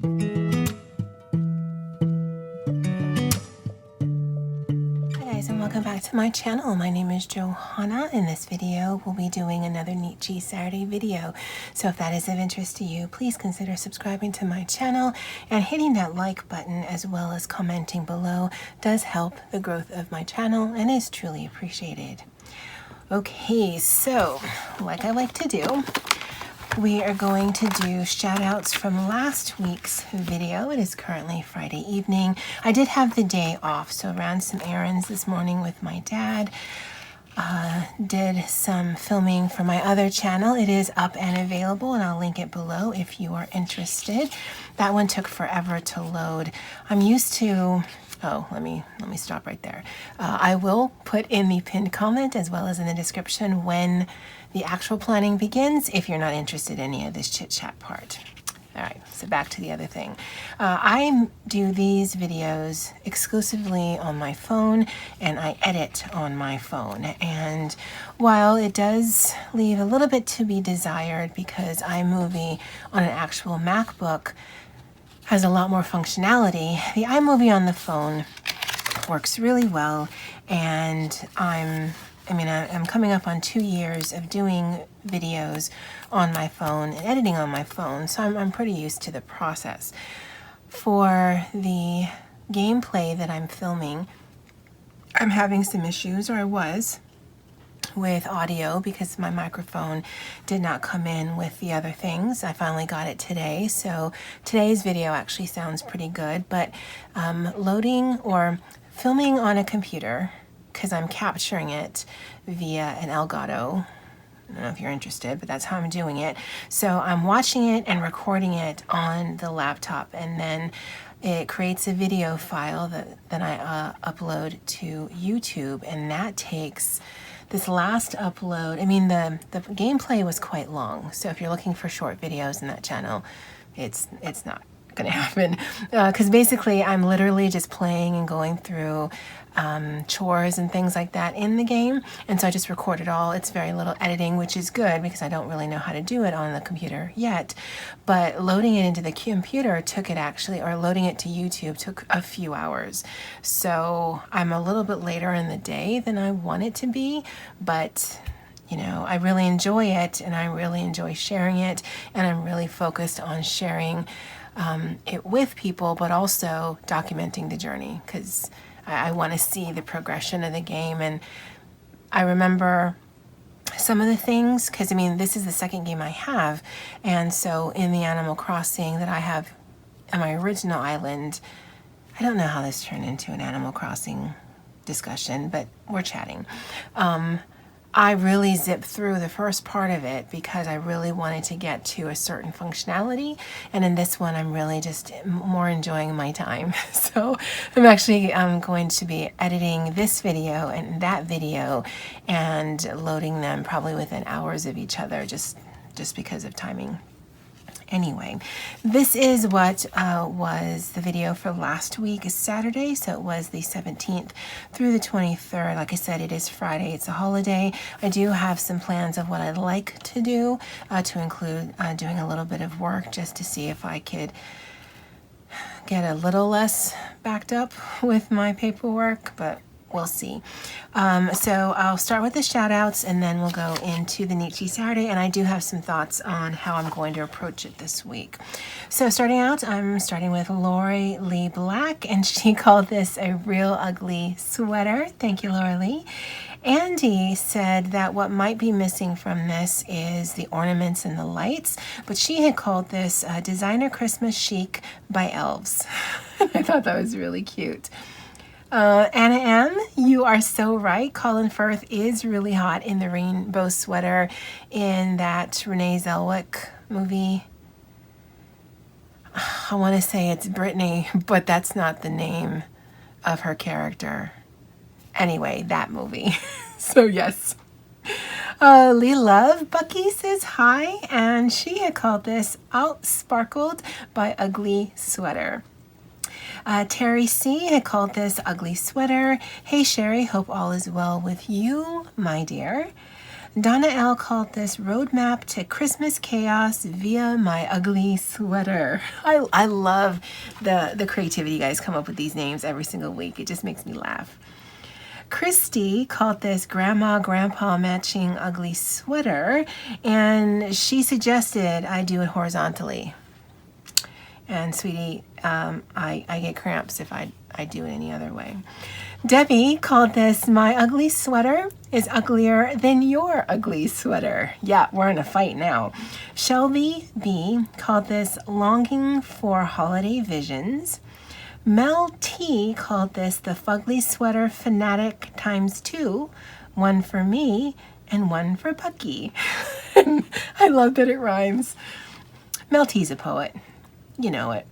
Welcome back to my channel. My name is Johanna. In this video, we'll be doing another Nichi Saturday video. So if that is of interest to you, please consider subscribing to my channel and hitting that like button as well as commenting below does help the growth of my channel and is truly appreciated. Okay, so like I like to do, we are going to do shout outs from last week's video. It is currently Friday evening. I did have the day off, so ran some errands this morning with my dad. Did some filming for my other channel. It is up and available, and I'll link it below if you are interested. That one took forever to load. I'm used to... Oh, let me stop right there. I will put in the pinned comment as well as in the description when the actual planning begins if you're not interested in any of this chit chat part. All right, so back to the other thing. I do these videos exclusively on my phone and I edit on my phone. And while it does leave a little bit to be desired because iMovie on an actual MacBook has a lot more functionality, the iMovie on the phone works really well, and I'm coming up on 2 years of doing videos on my phone and editing on my phone, so I'm pretty used to the process. For the gameplay that I'm filming, I'm having some issues, or I was, with audio because my microphone did not come in with the other things. I finally got it today, so today's video actually sounds pretty good, but loading or filming on a computer, because I'm capturing it via an Elgato. I don't know if you're interested, but that's how I'm doing it. So I'm watching it and recording it on the laptop, and then it creates a video file that then I upload to YouTube, and that takes... This last upload, the gameplay was quite long, so if you're looking for short videos in that channel, it's not gonna happen, because basically I'm literally just playing and going through chores and things like that in the game, and so I just record it all. It's very little editing, which is good because I don't really know how to do it on the computer yet, but loading it into the computer loading it to YouTube took a few hours. So I'm a little bit later in the day than I want it to be, but I really enjoy it and I really enjoy sharing it, and I'm really focused on sharing it with people, but also documenting the journey because I want to see the progression of the game. And I remember some of the things because this is the second game I have, and so in the Animal Crossing that I have on my original island, I don't know how this turned into an Animal Crossing discussion, but we're chatting. I really zipped through the first part of it because I really wanted to get to a certain functionality, and in this one I'm really just more enjoying my time. So I'm actually going to be editing this video and that video and loading them probably within hours of each other just because of timing. Anyway, this is what was the video for last week, is Saturday, so it was the 17th through the 23rd. Like I said, it is Friday, it's a holiday. I do have some plans of what I'd like to do, to include doing a little bit of work just to see if I could get a little less backed up with my paperwork, but we'll see. So I'll start with the shout outs and then we'll go into the Nichi Saturday, and I do have some thoughts on how I'm going to approach it this week. So starting out, I'm starting with Lori Lee Black, and she called this a real ugly sweater. Thank you, Lori Lee. Andy said that what might be missing from this is the ornaments and the lights, but she had called this designer Christmas chic by elves. I thought that was really cute. Anna M., you are so right. Colin Firth is really hot in the rainbow sweater in that Renee Zellweger movie. I want to say it's Brittany, but that's not the name of her character. Anyway, that movie. So yes. Lee Love Bucky says hi, and she had called this Out Sparkled by Ugly Sweater. Terry C. had called this Ugly Sweater. Hey Sherry, hope all is well with you, my dear. Donna L called this Roadmap to Christmas Chaos via my ugly sweater. I love the creativity you guys come up with these names every single week. It just makes me laugh. Christy called this Grandma Grandpa Matching Ugly Sweater, and she suggested I do it horizontally. And sweetie, I get cramps if I do it any other way. Debbie called this My Ugly Sweater is Uglier Than Your Ugly Sweater. Yeah, we're in a fight now. Shelby B called this Longing for Holiday Visions. Mel T called this the Fugly Sweater Fanatic ×2, one for me and one for Bucky. I love that it rhymes. Mel T's a poet. You know it.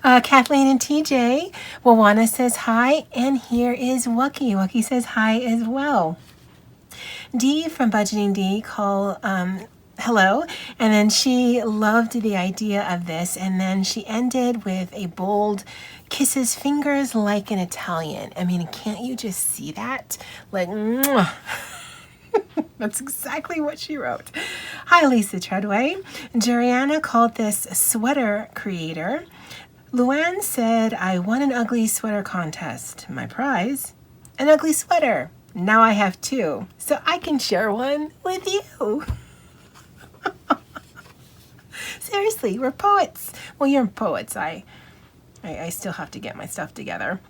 Kathleen and TJ. Wawana says hi, and here is Wucky. Wucky says hi as well. Dee from Budgeting D call hello, and then she loved the idea of this, and then she ended with a bold kisses fingers like an Italian. I mean, can't you just see that? Like, mwah. That's exactly what she wrote. Hi, Lisa Treadway. Jeriana called this Sweater Creator. Luann said, I won an ugly sweater contest. My prize? An ugly sweater. Now I have two, so I can share one with you. Seriously, we're poets. Well, you're poets. I still have to get my stuff together.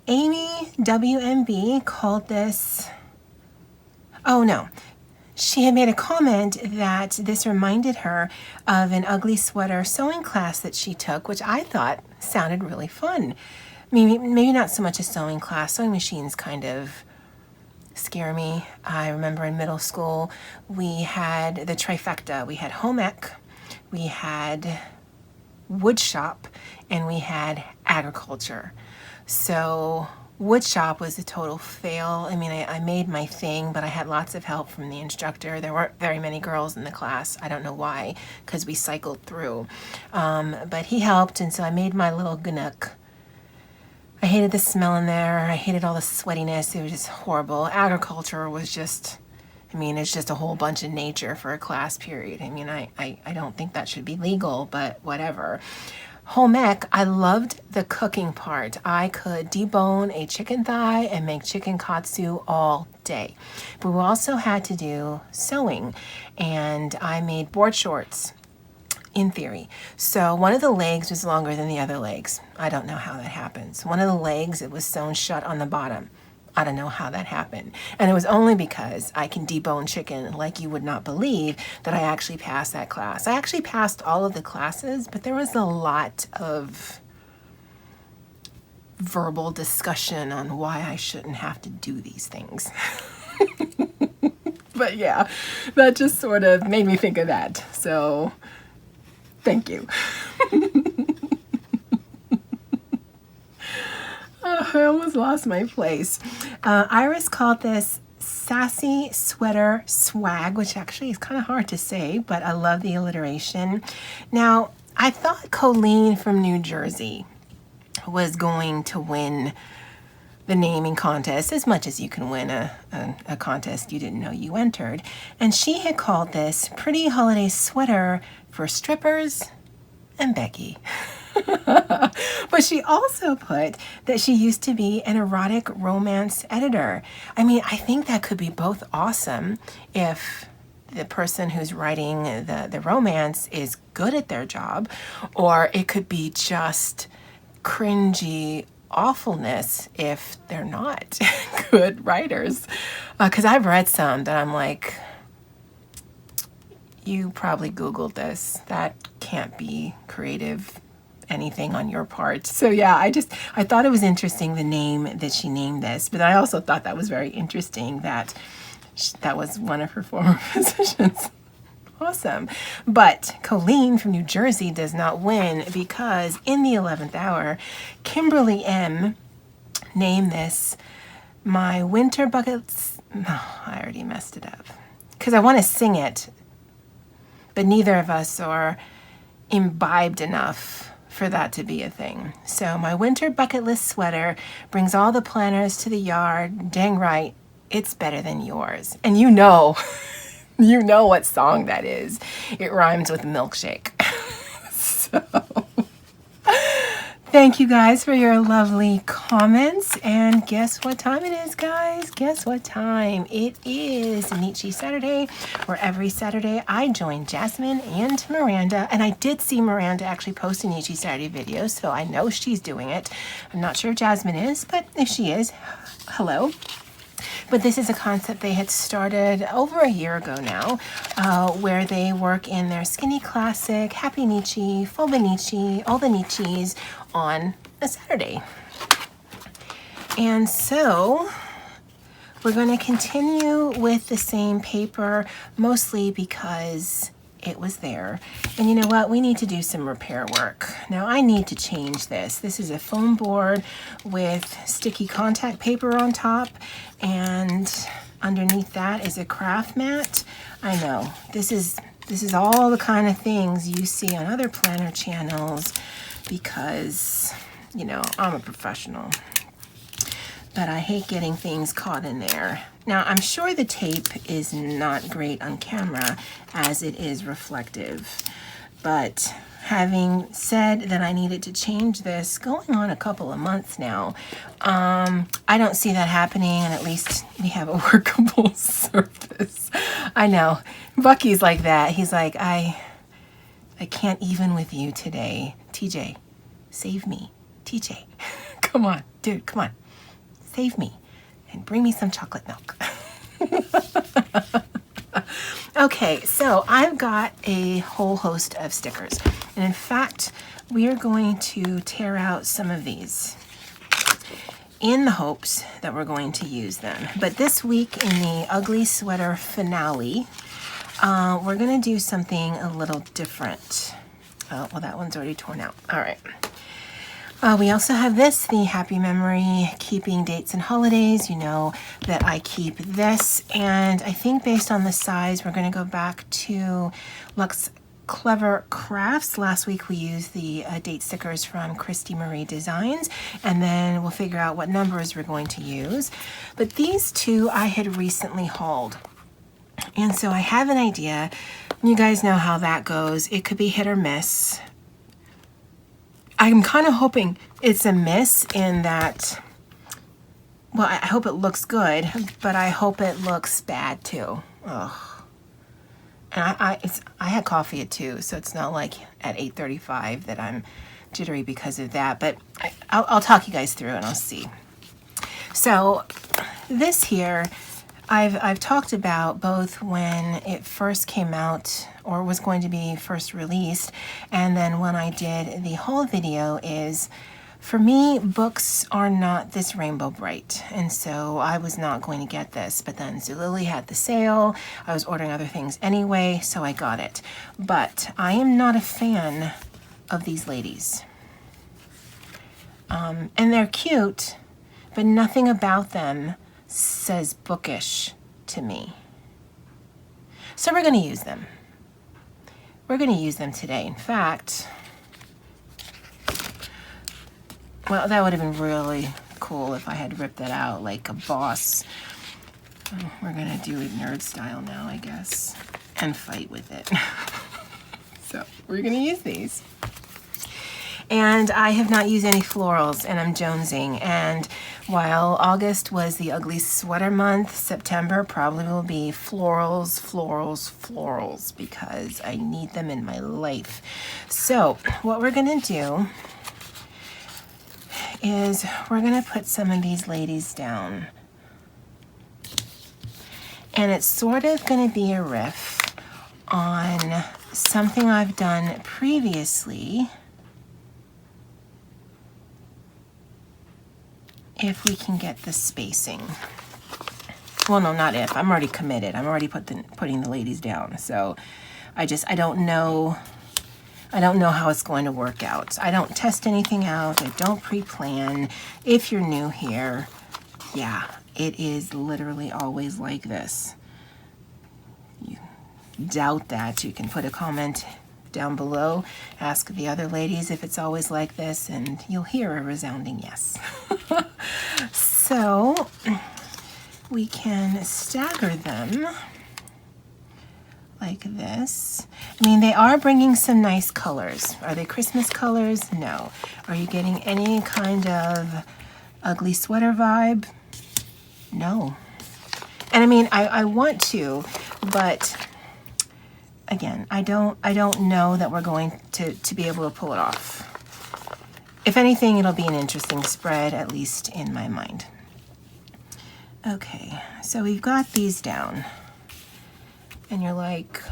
Amy WMB called this... Oh, no. She had made a comment that this reminded her of an ugly sweater sewing class that she took, which I thought sounded really fun. Maybe not so much a sewing class. Sewing machines kind of scare me. I remember in middle school, we had the trifecta. We had home ec, we had wood shop, and we had agriculture. So wood shop was a total fail. I mean, I made my thing, but I had lots of help from the instructor. There weren't very many girls in the class. I don't know why, because we cycled through. But he helped, and so I made my little ganook. I hated the smell in there. I hated all the sweatiness. It was just horrible. Agriculture was just, I mean, it's just a whole bunch of nature for a class period. I mean, I don't think that should be legal, but whatever. Home ec, I loved the cooking part. I could debone a chicken thigh and make chicken katsu all day. But we also had to do sewing, and I made board shorts in theory. So one of the legs was longer than the other legs. I don't know how that happens. One of the legs, it was sewn shut on the bottom. I don't know how that happened. And it was only because I can debone chicken like you would not believe that I actually passed that class. I actually passed all of the classes, but there was a lot of verbal discussion on why I shouldn't have to do these things. But yeah, that just sort of made me think of that. So thank you. Oh, I almost lost my place. Iris called this Sassy Sweater Swag, which actually is kind of hard to say, but I love the alliteration. Now, I thought Colleen from New Jersey was going to win the naming contest, as much as you can win a contest you didn't know you entered. And she had called this Pretty Holiday Sweater for Strippers and Becky. But she also put that she used to be an erotic romance editor. I mean, I think that could be both awesome if the person who's writing the romance is good at their job, or it could be just cringy awfulness if they're not good writers. Because I've read some that I'm like, you probably Googled this. That can't be creative anything on your part. So yeah, I thought it was interesting the name that she named this, but I also thought that was very interesting that that was one of her former positions. Awesome. But Colleen from New Jersey does not win because in the 11th hour, Kimberly M named this My Winter Buckets. Oh, I already messed it up because I want to sing it, but neither of us are imbibed enough for that to be a thing. So my winter bucket list sweater brings all the planners to the yard. Dang right, it's better than yours. And you know, you know what song that is. It rhymes with milkshake. So thank you guys for your lovely comments. And guess what time it is, guys? Guess what time? It is Nichi Saturday, where every Saturday I join Jazmin and Miranda. And I did see Miranda actually post a Nichi Saturday video, so I know she's doing it. I'm not sure if Jazmin is, but if she is, hello. But this is a concept they had started over a year ago now, where they work in their skinny classic, Happynichi, Nichi, all the nichis on a Saturday. And so we're going to continue with the same paper, mostly because it was there. And you know what? We need to do some repair work. Now I need to change this. This is a foam board with sticky contact paper on top, and underneath that is a craft mat. I know, this is all the kind of things you see on other planner channels because, you know, I'm a professional. But I hate getting things caught in there. Now, I'm sure the tape is not great on camera as it is reflective, but having said that I needed to change this going on a couple of months now, I don't see that happening, and at least we have a workable surface. I know, Bucky's like that. He's like, I can't even with you today. TJ, save me. TJ, come on, dude, come on. Save me and bring me some chocolate milk. Okay, so I've got a whole host of stickers. And in fact, we are going to tear out some of these in the hopes that we're going to use them. But this week in the Ugly Sweater finale, we're going to do something a little different. Oh, well, that one's already torn out. All right. We also have this, the Happy Memory Keeping Dates and Holidays. You know that I keep this, and I think based on the size, we're going to go back to Lux Clever Crafts. Last week we used the date stickers from Christy Marie Designs, and then we'll figure out what numbers we're going to use. But these two I had recently hauled, and so I have an idea. You guys know how that goes. It could be hit or miss. I'm kind of hoping it's a miss in that, well, I hope it looks good, but I hope it looks bad too. Ugh. And I had coffee at 2, so it's not like at 8:35 that I'm jittery because of that, but I'll talk you guys through and I'll see. So this here, I've talked about both when it first came out or was going to be first released, and then when I did the whole video is, for me, books are not this rainbow bright, and so I was not going to get this, but then Zulily had the sale. I was ordering other things anyway, so I got it. But I am not a fan of these ladies. And they're cute, but nothing about them says bookish to me. So we're going to use them. We're going to use them today. In fact, well, that would have been really cool if I had ripped that out like a boss. Oh, we're going to do it nerd style now, I guess, and fight with it. So we're going to use these. And I have not used any florals, and I'm jonesing. And while August was the ugly sweater month, September probably will be florals, florals, florals, because I need them in my life. So what we're going to do is we're going to put some of these ladies down. And it's sort of going to be a riff on something I've done previously. If we can get the spacing. Well, no, not if. I'm already committed. I'm already putting the ladies down. So I don't know how it's going to work out. I don't test anything out. I don't pre-plan. If you're new here, yeah, it is literally always like this. You doubt that, you can put a comment down below, ask the other ladies if it's always like this, and you'll hear a resounding yes. So we can stagger them like this. I mean, they are bringing some nice colors. Are they Christmas colors? No. Are you getting any kind of ugly sweater vibe? No. And I mean, I want to, but again, I don't know that we're going to be able to pull it off. If anything, it'll be an interesting spread, at least in my mind. Okay, so we've got these down. And you're like,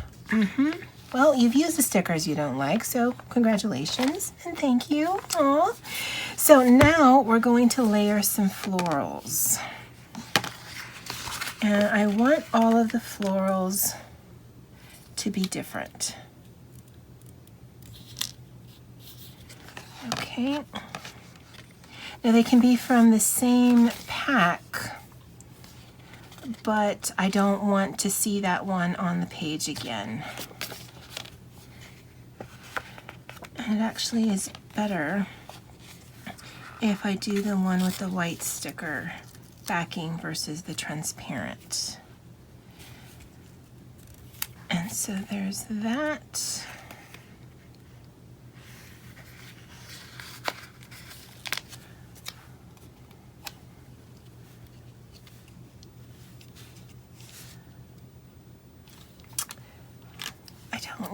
well, you've used the stickers you don't like, so congratulations and thank you. Aw. So now we're going to layer some florals. And I want all of the florals to be different. Okay. Now they can be from the same pack, but I don't want to see that one on the page again. And it actually is better if I do the one with the white sticker backing versus the transparent. And so there's that.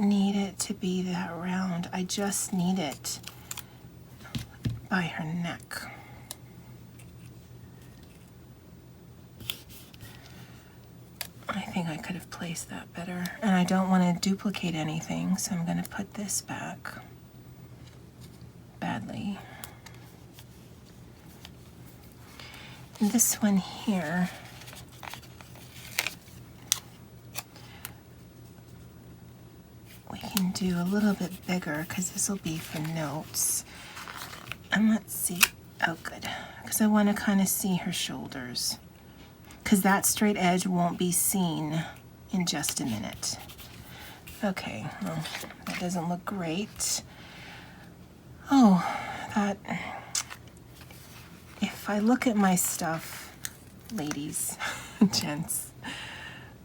Need it to be that round. I just need it by her neck. I think I could have placed that better. And I don't want to duplicate anything, so I'm going to put this back badly. And this one here, we can do a little bit bigger because this will be for notes. And let's see. Oh, good. Because I want to kind of see her shoulders. Because that straight edge won't be seen in just a minute. Okay, well, that doesn't look great. Oh, that... If I look at my stuff, ladies, gents,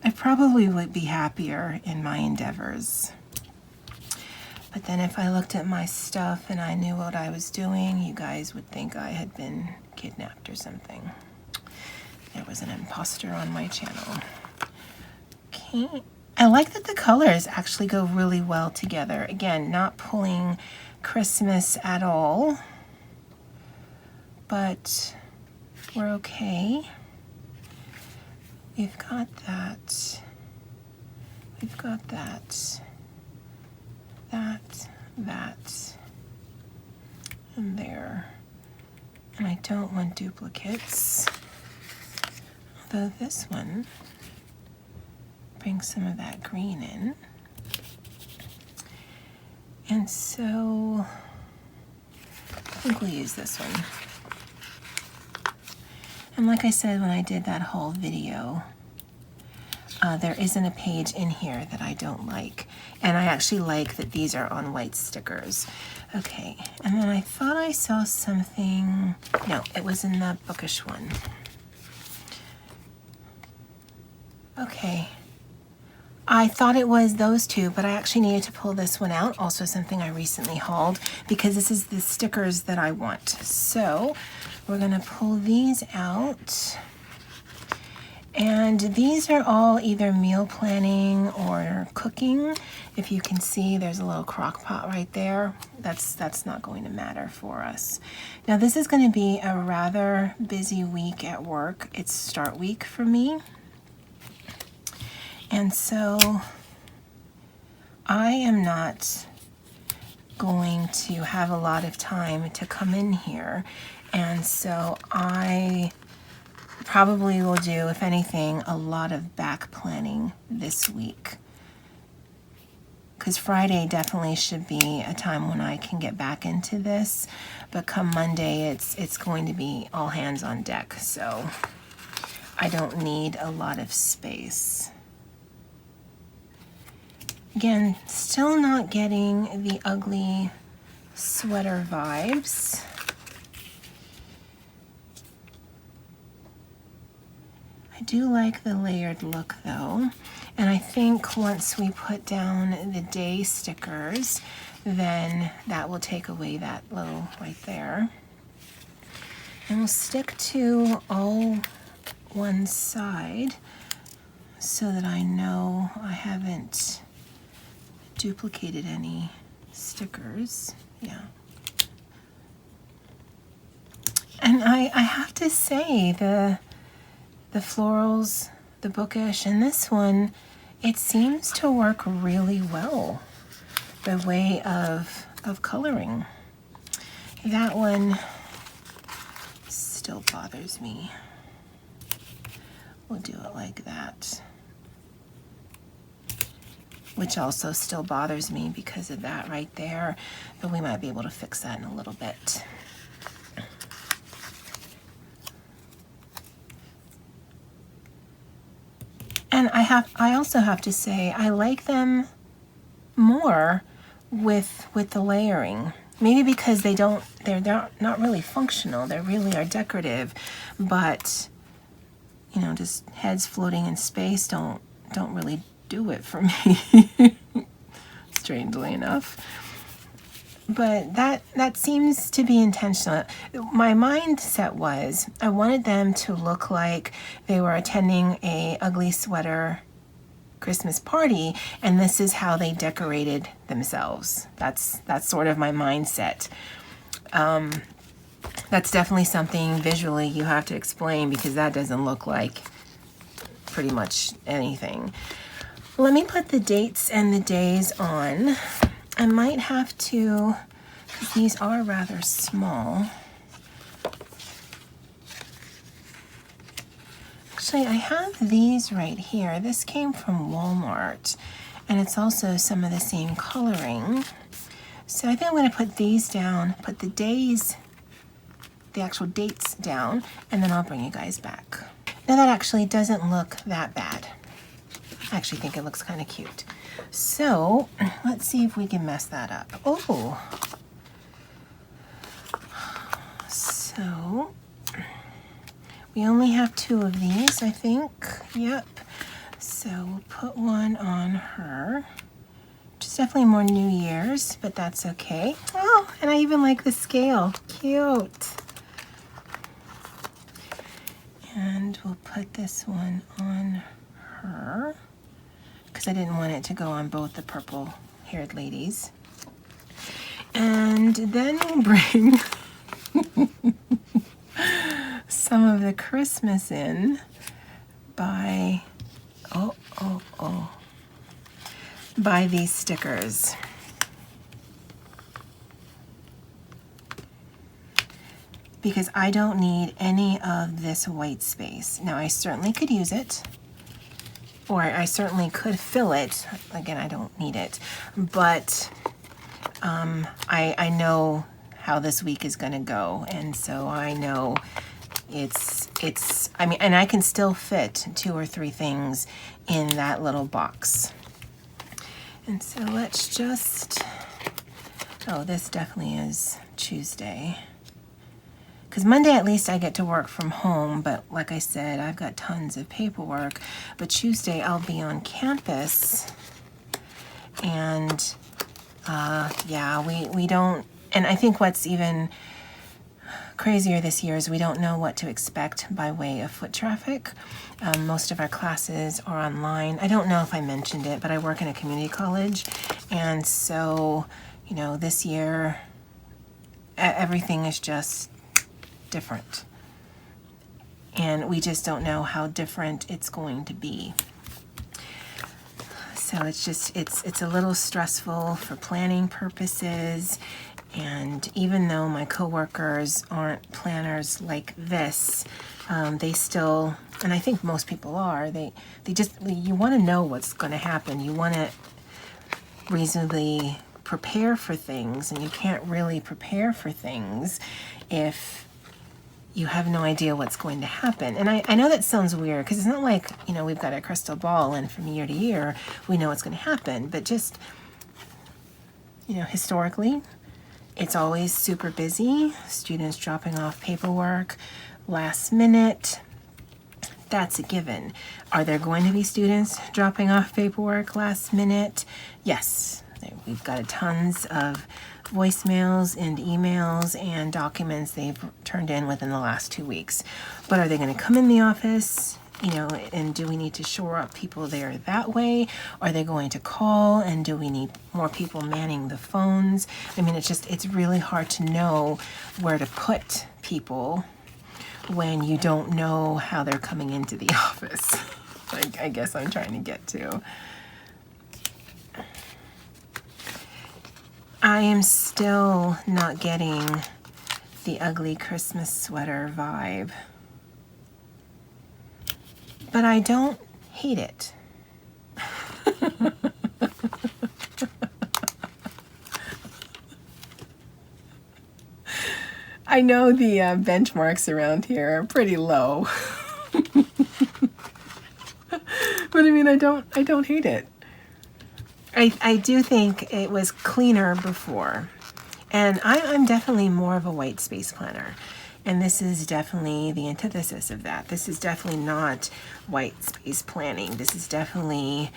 I probably would be happier in my endeavors. But then if I looked at my stuff and I knew what I was doing, you guys would think I had been kidnapped or something. There was an imposter on my channel. Okay. I like that the colors actually go really well together. Again, not pulling Christmas at all, but we're okay. We've got that. We've got that. That, and there. And I don't want duplicates. Although this one brings some of that green in. And so I think we'll use this one. And like I said when I did that whole video, there isn't a page in here that I don't like. And I actually like that these are on white stickers. Okay, and then I thought I saw something. No, it was in the bookish one. Okay. I thought it was those two, but I actually needed to pull this one out. Also something I recently hauled because this is the stickers that I want. So we're gonna pull these out. And these are all either meal planning or cooking. If you can see, there's a little crock pot right there. That's not going to matter for us. Now this is going to be a rather busy week at work. It's start week for me. And so I am not going to have a lot of time to come in here. And so I probably will do, if anything, a lot of back planning this week. Because Friday definitely should be a time when I can get back into this. But come Monday, it's going to be all hands on deck. So I don't need a lot of space. Again, still not getting the ugly sweater vibes. I do like the layered look though. And I think once we put down the day stickers, then that will take away that little right there. And we'll stick to all one side so that I know I haven't duplicated any stickers. Yeah. And I have to say the florals, the bookish, and this one, it seems to work really well, the way of coloring. That one still bothers me. We'll do it like that, which also still bothers me because of that right there, but we might be able to fix that in a little bit. And I also have to say, I like them more with the layering. Maybe because they're not really functional. They really are decorative, but you know, just heads floating in space don't really do it for me. Strangely enough. But that seems to be intentional. My mindset was I wanted them to look like they were attending a ugly sweater Christmas party, and this is how they decorated themselves. That's sort of my mindset. That's definitely something visually you have to explain, because that doesn't look like pretty much anything. Let me put the dates and the days on. I might have to, because these are rather small. Actually, I have these right here. This came from Walmart, and it's also some of the same coloring. So I think I'm going to put these down, put the days, the actual dates down, and then I'll bring you guys back. Now that actually doesn't look that bad. I actually think it looks kind of cute. So let's see if we can mess that up. Oh, so we only have 2 of these, I think. Yep. So we'll put one on her. Which is definitely more New Year's, but that's okay. Oh, and I even like the scale. Cute. And we'll put this one on her, because I didn't want it to go on both the purple-haired ladies. And then we'll bring some of the Christmas in by, by these stickers. Because I don't need any of this white space. Now, I certainly could use it, or I certainly could fill it. Again, I don't need it, but I know how this week is gonna go, and so I know I mean, and I can still fit 2 or 3 things in that little box. And so let's just, oh, this definitely is Tuesday. Because Monday, at least, I get to work from home, but like I said, I've got tons of paperwork. But Tuesday, I'll be on campus, and yeah, we don't, and I think what's even crazier this year is we don't know what to expect by way of foot traffic. Most of our classes are online. I don't know if I mentioned it, but I work in a community college, and so, you know, this year, everything is just different, and we just don't know how different it's going to be. So it's just it's a little stressful for planning purposes, and even though my coworkers aren't planners like this, they still, and I think most people are, they just, you want to know what's going to happen. You want to reasonably prepare for things, and you can't really prepare for things if you have no idea what's going to happen. And I know that sounds weird, because it's not like, you know, we've got a crystal ball and from year to year we know what's going to happen, but just, you know, historically, it's always super busy. Students dropping off paperwork last minute. That's a given. Are there going to be students dropping off paperwork last minute? Yes. We've got tons of voicemails and emails and documents they've turned in within the last 2 weeks. But are they going to come in the office? You know, and do we need to shore up people there that way? Are they going to call, and do we need more people manning the phones? I mean, it's really hard to know where to put people when you don't know how they're coming into the office. I guess I'm trying to get to. I am still not getting the ugly Christmas sweater vibe. But I don't hate it. I know the benchmarks around here are pretty low. But I mean, I don't hate it. I do think it was cleaner before. And I'm definitely more of a white space planner. And this is definitely the antithesis of that. This is definitely not white space planning. This is definitely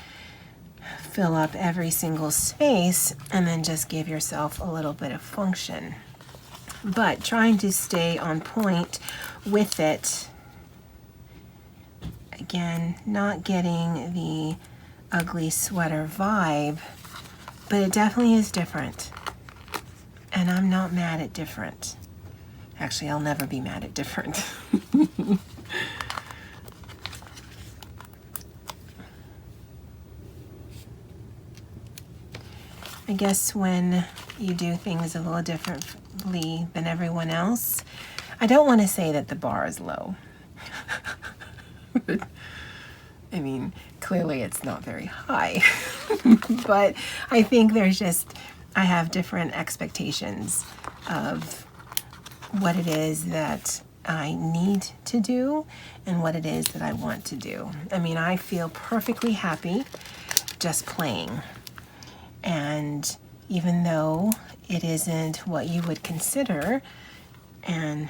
fill up every single space and then just give yourself a little bit of function. But trying to stay on point with it. Again, not getting the ugly sweater vibe, but it definitely is different. And I'm not mad at different. Actually, I'll never be mad at different. I guess when you do things a little differently than everyone else, I don't want to say that the bar is low. I mean, clearly it's not very high. But I think I have different expectations of what it is that I need to do and what it is that I want to do. I mean, I feel perfectly happy just playing. And even though it isn't what you would consider an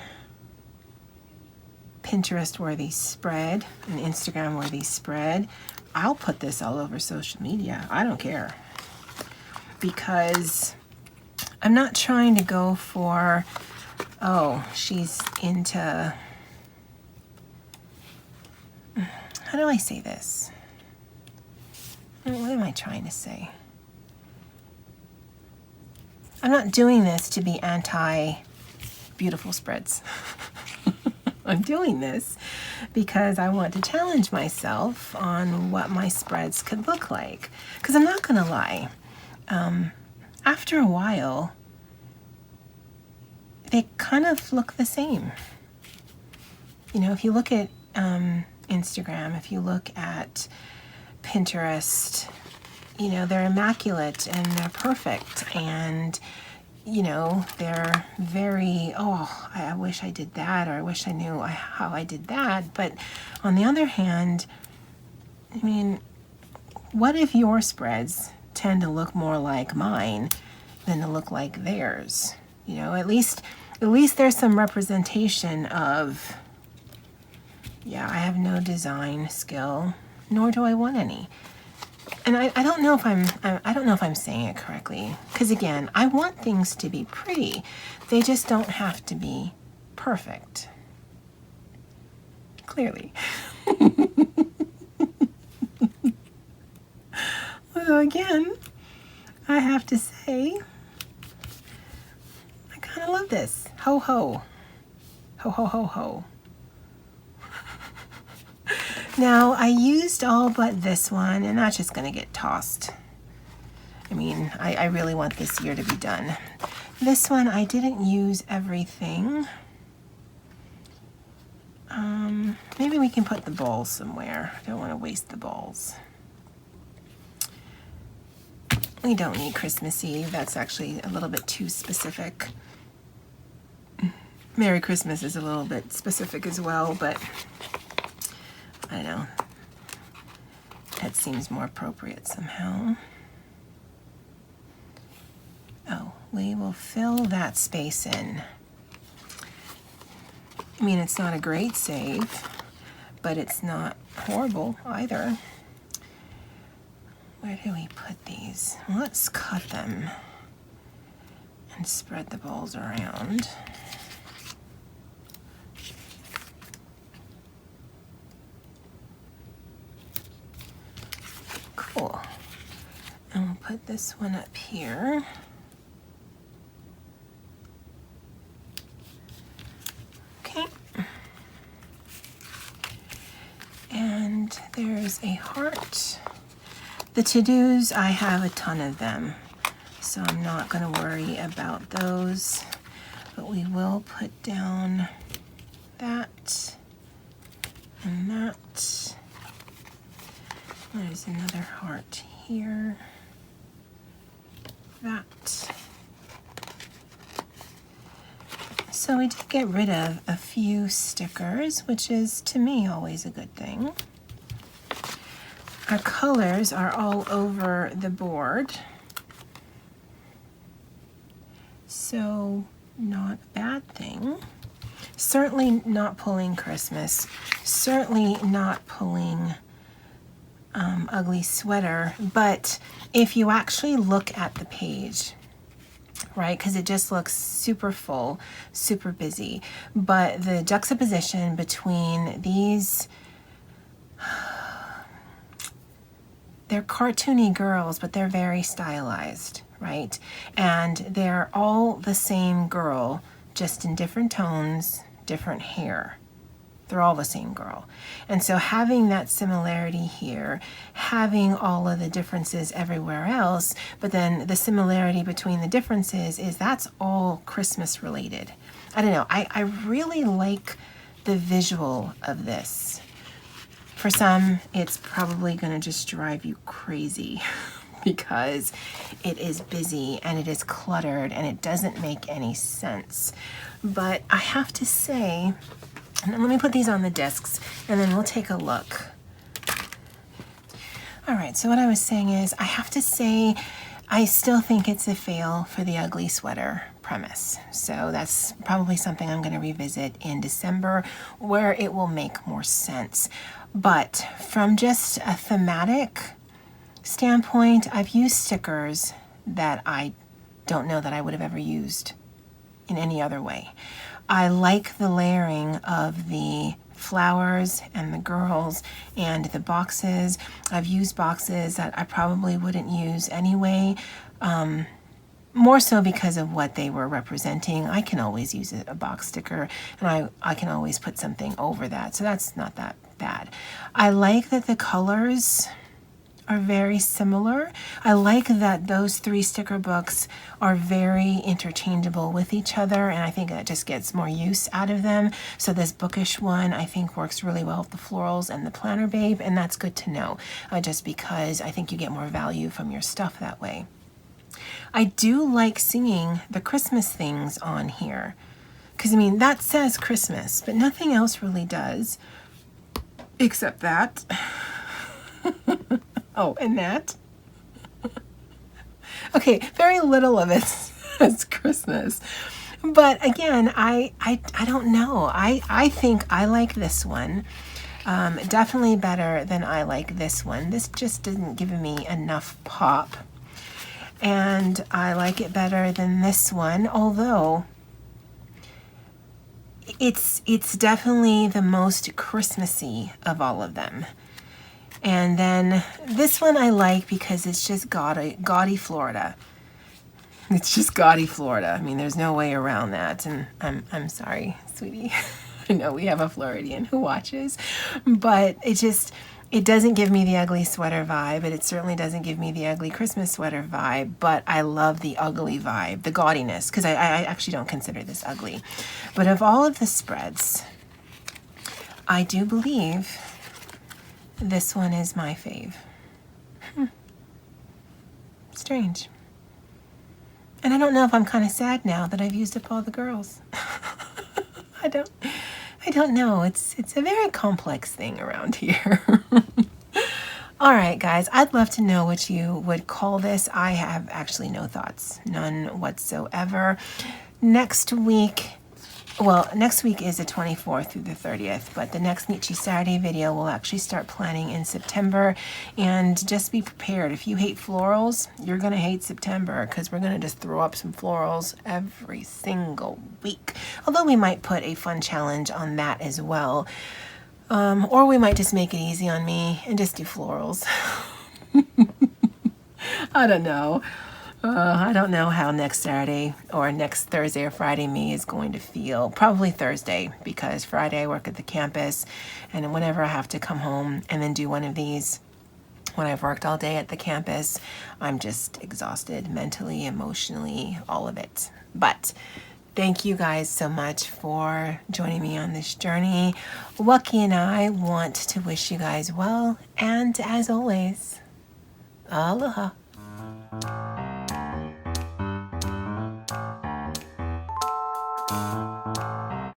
Pinterest-worthy spread, an Instagram-worthy spread, I'll put this all over social media. I don't care. Because I'm not trying to go for, oh, she's into, how do I say this? What am I trying to say? I'm not doing this to be anti-beautiful spreads. I'm doing this because I want to challenge myself on what my spreads could look like. Because I'm not going to lie. After a while, they kind of look the same. You know, if you look at Instagram, if you look at Pinterest, you know, they're immaculate and they're perfect. And you know, they're very, oh, I wish I did that, or I wish I knew how I did that. But on the other hand, I mean, what if your spreads tend to look more like mine than to look like theirs? You know, at least there's some representation of, yeah, I have no design skill, nor do I want any. And I don't know if I'm saying it correctly, because again, I want things to be pretty. They just don't have to be perfect. Clearly. Although again, I have to say, I kind of love this. Ho ho. Ho ho ho ho. Now, I used all but this one, and that's just going to get tossed. I mean, I really want this year to be done. This one, I didn't use everything. Maybe we can put the balls somewhere. I don't want to waste the balls. We don't need Christmas Eve. That's actually a little bit too specific. Merry Christmas is a little bit specific as well, but I don't know. That seems more appropriate somehow. Oh, we will fill that space in. I mean, it's not a great save, but it's not horrible either. Where do we put these? Let's cut them and spread the balls around. Cool. And we'll put this one up here. Okay. And there's a heart. The to-dos, I have a ton of them, so I'm not going to worry about those, but we will put down that and that. There's another heart here. That. So we did get rid of a few stickers, which is, to me, always a good thing. Our colors are all over the board, so not a bad thing. Certainly not pulling Christmas, certainly not pulling ugly sweater, but if you actually look at the page, right, because it just looks super full, super busy, but the juxtaposition between these, they're cartoony girls, but they're very stylized, right? And they're all the same girl, just in different tones, different hair. They're all the same girl. And so having that similarity here, having all of the differences everywhere else, but then the similarity between the differences is that's all Christmas related. I don't know, I really like the visual of this. For some, it's probably gonna just drive you crazy because it is busy and it is cluttered and it doesn't make any sense. But I have to say, and let me put these on the discs and then we'll take a look. All right, so what I was saying is, I have to say, I still think it's a fail for the ugly sweater premise. So that's probably something I'm gonna revisit in December where it will make more sense. But from just a thematic standpoint, I've used stickers that I don't know that I would have ever used in any other way. I like the layering of the flowers and the girls and the boxes. I've used boxes that I probably wouldn't use anyway, more so because of what they were representing. I can always use a box sticker and I can always put something over that, so that's not that bad. I like that the colors are very similar. I like that those three sticker books are very interchangeable with each other, and I think that just gets more use out of them. So this bookish one I think works really well with the florals and the planner babe, and that's good to know, just because I think you get more value from your stuff that way. I do like seeing the Christmas things on here, because I mean that says Christmas, but nothing else really does except that. Oh, and that. Okay, very little of it says Christmas. But again, I don't know. I think I like this one. Definitely better than I like this one. This just didn't give me enough pop. And I like it better than this one, although it's definitely the most Christmassy of all of them. And then this one I like because it's just gaudy Florida. It's just gaudy Florida. I mean, there's no way around that. And I'm sorry, sweetie. I know we have a Floridian who watches, but it doesn't give me the ugly sweater vibe, and it certainly doesn't give me the ugly Christmas sweater vibe, but I love the ugly vibe, the gaudiness, because I actually don't consider this ugly. But of all of the spreads, I do believe this one is my fave. Strange. And I don't know if I'm kind of sad now that I've used up all the girls. I don't know. It's a very complex thing around here. All right, guys, I'd love to know what you would call this. I have actually no thoughts, none whatsoever. Next week, well, next week is the 24th through the 30th, but the next Nichi Saturday video will actually start planning in September. And just be prepared. If you hate florals, you're going to hate September, because we're going to just throw up some florals every single week. Although we might put a fun challenge on that as well. Or we might just make it easy on me and just do florals. I don't know. I don't know how next Saturday or next Thursday or Friday me is going to feel. Probably Thursday, because Friday I work at the campus, and whenever I have to come home and then do one of these, when I've worked all day at the campus, I'm just exhausted mentally, emotionally, all of it. But thank you guys so much for joining me on this journey. Waki and I want to wish you guys well, and as always, aloha.